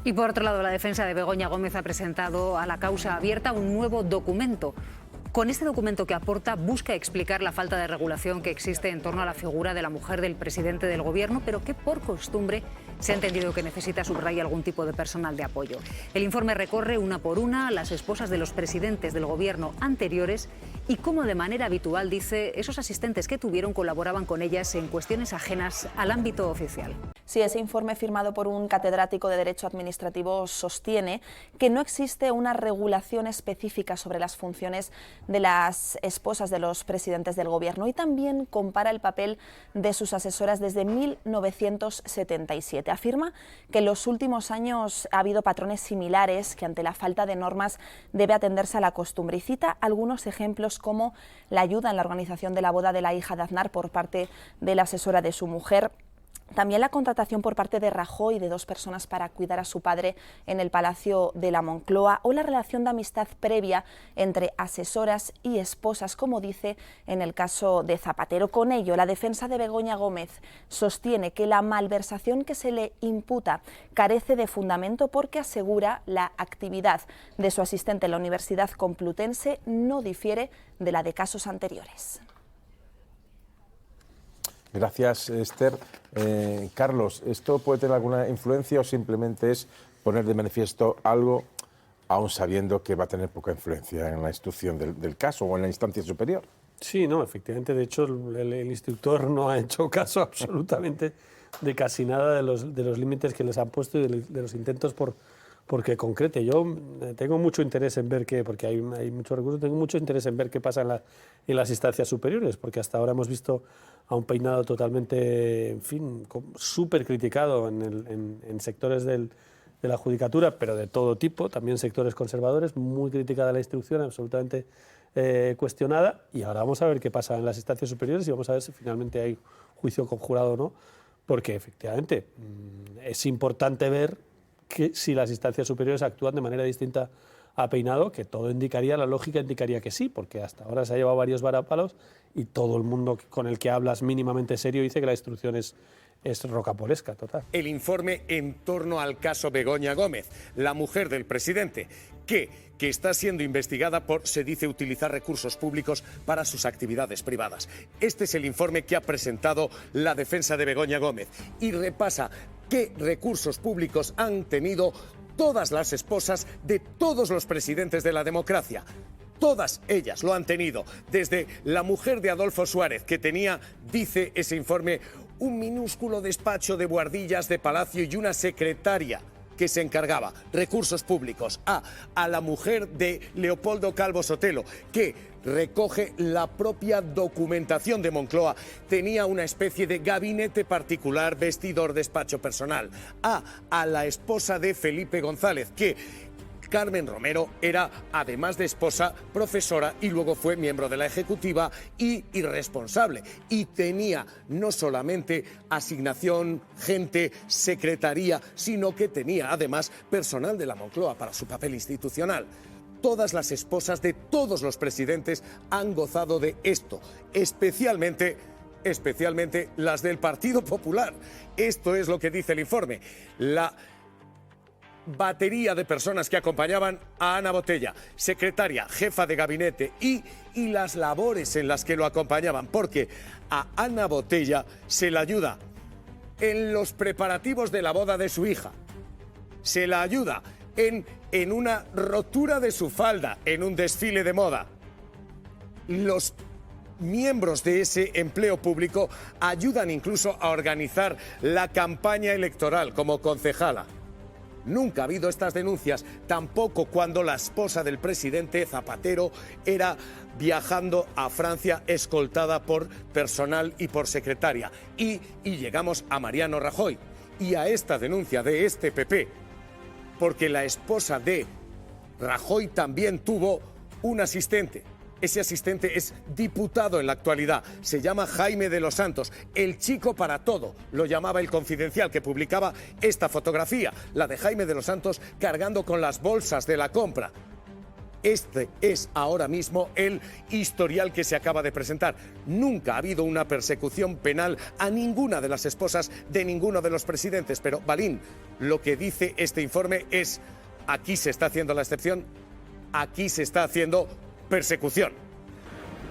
Y por otro lado, la defensa de Begoña Gómez ha presentado a la causa abierta un nuevo documento. Con este documento que aporta, busca explicar la falta de regulación que existe en torno a la figura de la mujer del presidente del Gobierno, pero que por costumbre se ha entendido que necesita subrayar algún tipo de personal de apoyo. El informe recorre una por una las esposas de los presidentes del Gobierno anteriores y cómo de manera habitual, dice, esos asistentes que tuvieron colaboraban con ellas en cuestiones ajenas al ámbito oficial. Sí, ese informe firmado por un catedrático de Derecho Administrativo sostiene que no existe una regulación específica sobre las funciones de las esposas de los presidentes del Gobierno y también compara el papel de sus asesoras desde 1977. Afirma que en los últimos años ha habido patrones similares, que ante la falta de normas debe atenderse a la costumbre y cita algunos ejemplos como la ayuda en la organización de la boda de la hija de Aznar por parte de la asesora de su mujer. También la contratación por parte de Rajoy de 2 personas para cuidar a su padre en el Palacio de la Moncloa o la relación de amistad previa entre asesoras y esposas, como dice en el caso de Zapatero. Con ello, la defensa de Begoña Gómez sostiene que la malversación que se le imputa carece de fundamento porque asegura la actividad de su asistente en la Universidad Complutense no difiere de la de casos anteriores. Gracias, Esther. Carlos, ¿esto puede tener alguna influencia o simplemente es poner de manifiesto algo, aún sabiendo que va a tener poca influencia en la instrucción del caso o en la instancia superior? Sí, no, efectivamente. De hecho, el instructor no ha hecho caso absolutamente de casi nada de los límites que les han puesto y de los intentos porque concrete. Yo tengo mucho interés en ver qué, porque hay muchos recursos, tengo mucho interés en ver qué pasa en las instancias superiores, porque hasta ahora hemos visto a un peinado totalmente, en fin, súper criticado en sectores de la judicatura, pero de todo tipo, también sectores conservadores, muy criticada la instrucción, absolutamente cuestionada, y ahora vamos a ver qué pasa en las instancias superiores y vamos a ver si finalmente hay juicio conjurado o no, porque efectivamente es importante ver que si las instancias superiores actúan de manera distinta a Peinado, que todo indicaría, la lógica indicaría que sí, porque hasta ahora se ha llevado varios varapalos y todo el mundo con el que hablas mínimamente serio dice que la instrucción es rocambolesca, total. El informe en torno al caso Begoña Gómez, la mujer del presidente, que está siendo investigada por, se dice, utilizar recursos públicos para sus actividades privadas. Este es el informe que ha presentado la defensa de Begoña Gómez y repasa qué recursos públicos han tenido todas las esposas de todos los presidentes de la democracia. Todas ellas lo han tenido, desde la mujer de Adolfo Suárez, que tenía, dice ese informe, un minúsculo despacho de buhardillas de palacio y una secretaria que se encargaba, recursos públicos, a la mujer de Leopoldo Calvo Sotelo, que recoge la propia documentación de Moncloa, tenía una especie de gabinete particular, vestidor, despacho personal, a la esposa de Felipe González, que Carmen Romero era, además de esposa, profesora y luego fue miembro de la ejecutiva y responsable. Y tenía no solamente asignación, gente, secretaría, sino que tenía además personal de la Moncloa para su papel institucional. Todas las esposas de todos los presidentes han gozado de esto, especialmente las del Partido Popular. Esto es lo que dice el informe. La batería de personas que acompañaban a Ana Botella, secretaria, jefa de gabinete y las labores en las que lo acompañaban, porque a Ana Botella se la ayuda en los preparativos de la boda de su hija, se la ayuda en una rotura de su falda, en un desfile de moda. Los miembros de ese empleo público ayudan incluso a organizar la campaña electoral como concejala. Nunca ha habido estas denuncias, tampoco cuando la esposa del presidente, Zapatero, era viajando a Francia escoltada por personal y por secretaria. Y llegamos a Mariano Rajoy y a esta denuncia de este PP, porque la esposa de Rajoy también tuvo un asistente. Ese asistente es diputado en la actualidad, se llama Jaime de los Santos, el chico para todo, lo llamaba El Confidencial, que publicaba esta fotografía, la de Jaime de los Santos cargando con las bolsas de la compra. Este es ahora mismo el historial que se acaba de presentar. Nunca ha habido una persecución penal a ninguna de las esposas de ninguno de los presidentes. Pero, Balín, lo que dice este informe es: aquí se está haciendo la excepción, aquí se está haciendo persecución.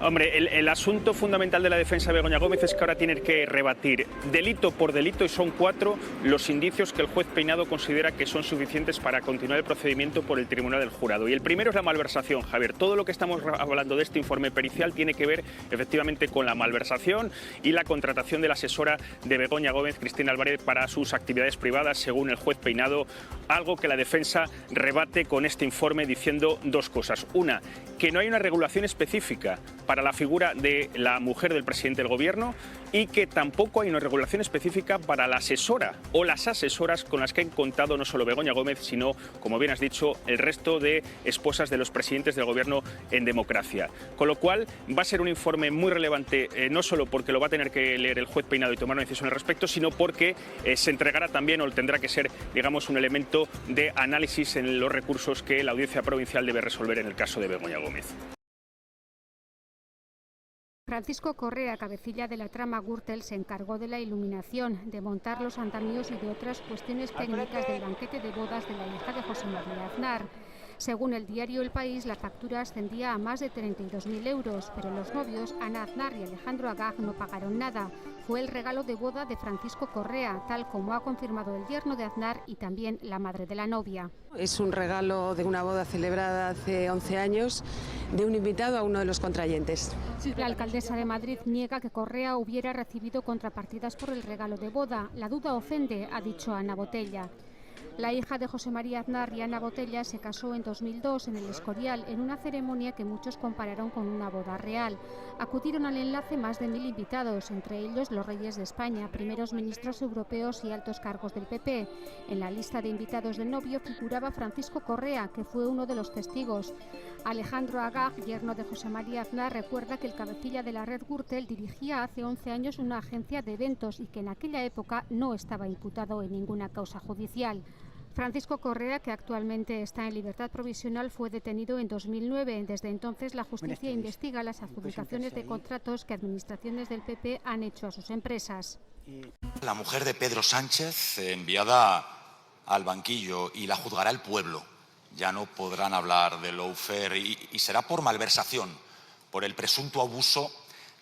Hombre, el asunto fundamental de la defensa de Begoña Gómez es que ahora tiene que rebatir delito por delito, y son 4 los indicios que el juez Peinado considera que son suficientes para continuar el procedimiento por el Tribunal del Jurado. Y el primero es la malversación, Javier. Todo lo que estamos hablando de este informe pericial tiene que ver efectivamente con la malversación y la contratación de la asesora de Begoña Gómez, Cristina Álvarez, para sus actividades privadas, según el juez Peinado, algo que la defensa rebate con este informe diciendo 2 cosas. Una, que no hay una regulación específica para la figura de la mujer del presidente del Gobierno, y que tampoco hay una regulación específica para la asesora o las asesoras con las que han contado no solo Begoña Gómez, sino, como bien has dicho, el resto de esposas de los presidentes del Gobierno en democracia. Con lo cual va a ser un informe muy relevante, no solo porque lo va a tener que leer el juez Peinado y tomar una decisión al respecto, sino porque se entregará también, o tendrá que ser, digamos, un elemento de análisis en los recursos que la Audiencia Provincial debe resolver en el caso de Begoña Gómez. Francisco Correa, cabecilla de la trama Gürtel, se encargó de la iluminación, de montar los andamios y de otras cuestiones técnicas del banquete de bodas de la hija de José María Aznar. Según el diario El País, la factura ascendía a más de 32.000 euros, pero los novios, Ana Aznar y Alejandro Agag, no pagaron nada. Fue el regalo de boda de Francisco Correa, tal como ha confirmado el yerno de Aznar y también la madre de la novia. Es un regalo de una boda celebrada hace 11 años de un invitado a uno de los contrayentes. La alcaldesa de Madrid niega que Correa hubiera recibido contrapartidas por el regalo de boda. La duda ofende, ha dicho Ana Botella. La hija de José María Aznar y Ana Botella se casó en 2002 en el Escorial, en una ceremonia que muchos compararon con una boda real. Acudieron al enlace más de 1.000 invitados, entre ellos los reyes de España, primeros ministros europeos y altos cargos del PP. En la lista de invitados del novio figuraba Francisco Correa, que fue uno de los testigos. Alejandro Agag, yerno de José María Aznar, recuerda que el cabecilla de la red Gürtel dirigía hace 11 años una agencia de eventos y que en aquella época no estaba imputado en ninguna causa judicial. Francisco Correa, que actualmente está en libertad provisional, fue detenido en 2009. Desde entonces, la justicia investiga las adjudicaciones de contratos que administraciones del PP han hecho a sus empresas. La mujer de Pedro Sánchez, enviada al banquillo, y la juzgará el pueblo. Ya no podrán hablar de lawfare y será por malversación, por el presunto abuso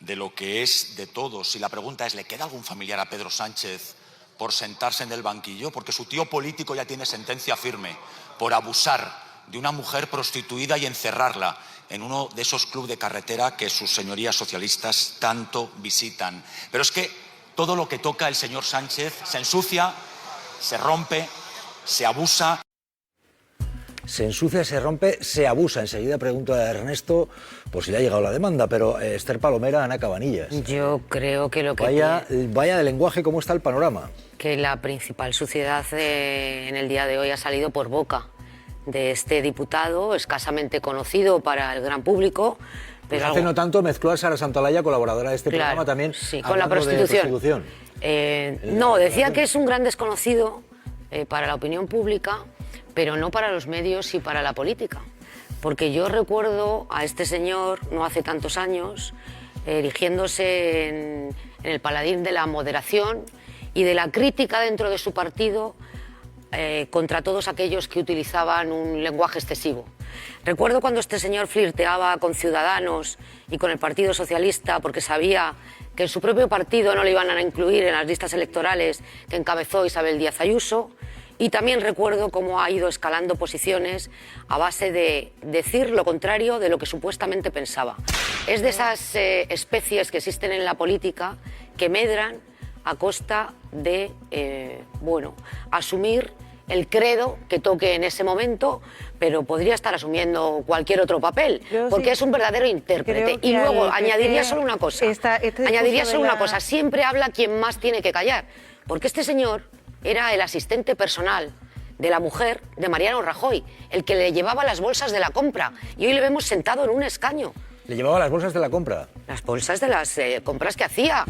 de lo que es de todos. Y la pregunta es, ¿le queda algún familiar a Pedro Sánchez por sentarse en el banquillo? Porque su tío político ya tiene sentencia firme por abusar de una mujer prostituida y encerrarla en uno de esos clubes de carretera que sus señorías socialistas tanto visitan. Pero es que todo lo que toca el señor Sánchez se ensucia, se rompe, se abusa. Se ensucia, se rompe, se abusa. Enseguida pregunto a Ernesto por si le ha llegado la demanda, pero Esther Palomera, Ana Cabanillas. Yo creo que lo que... Vaya de lenguaje, ¿cómo está el panorama? Que la principal suciedad en el día de hoy ha salido por boca de este diputado, escasamente conocido para el gran público. Pero pues hace no tanto mezcló a Sara Santolaya, colaboradora de este programa también, sí, con la prostitución. No, decía que es un gran desconocido para la opinión pública, pero no para los medios y para la política. Porque yo recuerdo a este señor, no hace tantos años, erigiéndose en el paladín de la moderación y de la crítica dentro de su partido contra todos aquellos que utilizaban un lenguaje excesivo. Recuerdo cuando este señor flirteaba con Ciudadanos y con el Partido Socialista porque sabía que en su propio partido no le iban a incluir en las listas electorales que encabezó Isabel Díaz Ayuso. Y también recuerdo cómo ha ido escalando posiciones a base de decir lo contrario de lo que supuestamente pensaba. Es de esas especies que existen en la política que medran a costa de, asumir el credo que toque en ese momento, pero podría estar asumiendo cualquier otro papel, porque es un verdadero intérprete. Y luego añadiría solo una cosa, siempre habla quien más tiene que callar, porque este señor era el asistente personal de la mujer de Mariano Rajoy, el que le llevaba las bolsas de la compra, y hoy le vemos sentado en un escaño. ¿Le llevaba las bolsas de la compra? Las bolsas de las compras que hacía.